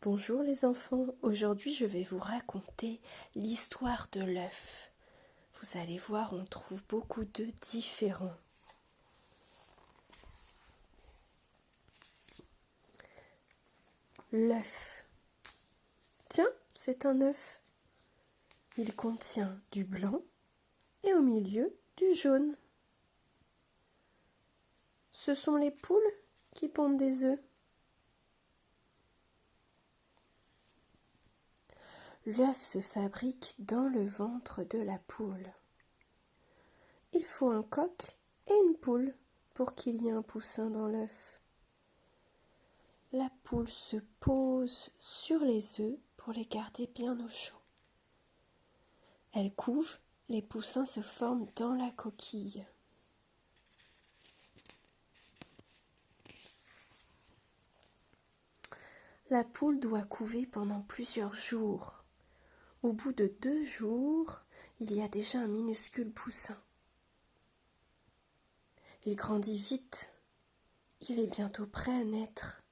Bonjour les enfants, aujourd'hui je vais vous raconter l'histoire de l'œuf. Vous allez voir, on trouve beaucoup d'œufs différents. L'œuf. Tiens, c'est un œuf. Il contient du blanc et au milieu du jaune. Ce sont les poules qui pondent des œufs. L'œuf se fabrique dans le ventre de la poule. Il faut un coq et une poule pour qu'il y ait un poussin dans l'œuf. La poule se pose sur les œufs pour les garder bien au chaud. Elle couve, les poussins se forment dans la coquille. La poule doit couver pendant plusieurs jours. Au bout de 2 jours, il y a déjà un minuscule poussin. Il grandit vite. Il est bientôt prêt à naître.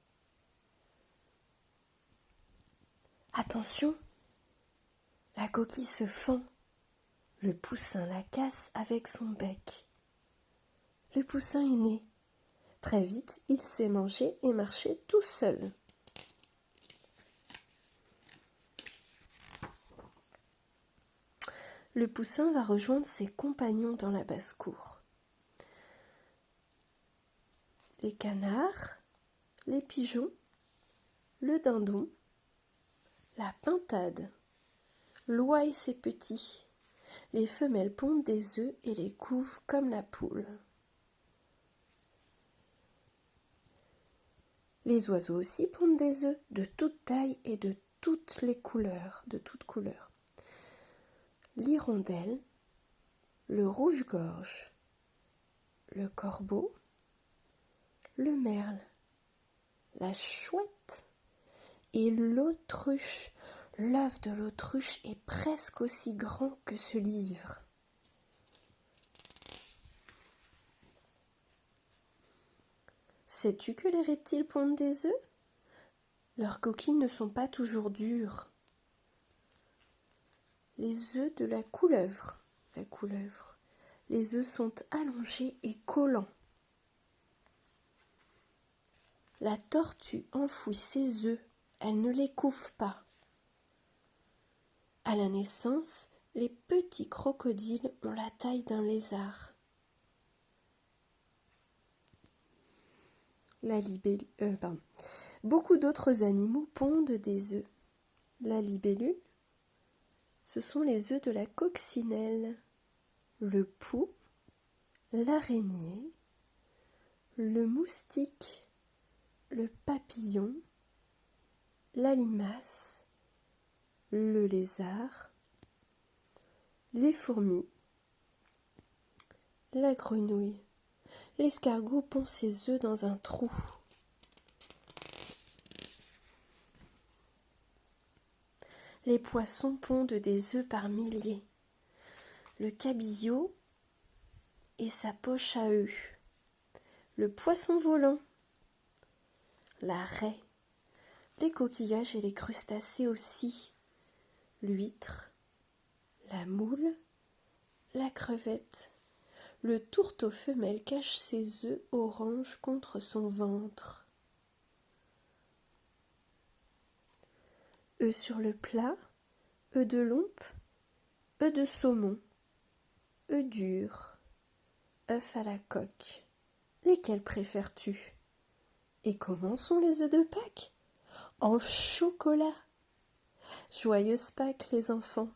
Attention, la coquille se fend. Le poussin la casse avec son bec. Le poussin est né. Très vite, il sait manger et marcher tout seul. Le poussin va rejoindre ses compagnons dans la basse-cour. Les canards, les pigeons, le dindon, la pintade, l'oie et ses petits. Les femelles pondent des œufs et les couvent comme la poule. Les oiseaux aussi pondent des œufs de toute taille et de toutes les couleurs, L'hirondelle, le rouge-gorge, le corbeau, le merle, la chouette et l'autruche. L'œuf de l'autruche est presque aussi grand que ce livre. Sais-tu que les reptiles pondent des œufs? Leurs coquilles ne sont pas toujours dures. Les œufs de la couleuvre. Les œufs sont allongés et collants. La tortue enfouit ses œufs, elle ne les couve pas. À la naissance, les petits crocodiles ont la taille d'un lézard. Beaucoup d'autres animaux pondent des œufs. La libellule, ce sont les œufs de la coccinelle. Le pou, l'araignée, le moustique, le papillon, la limace, le lézard, les fourmis, la grenouille. L'escargot pond ses œufs dans un trou. Les poissons pondent des œufs par milliers. Le cabillaud et sa poche à œufs. Le poisson volant, la raie, les coquillages et les crustacés aussi, l'huître, la moule, la crevette. Le tourteau femelle cache ses œufs orange contre son ventre. Œufs sur le plat, œufs de lompe, œufs de saumon, œufs durs, œufs à la coque. Lesquels préfères-tu? Et comment sont les œufs de Pâques? En chocolat. Joyeuse Pâques les enfants!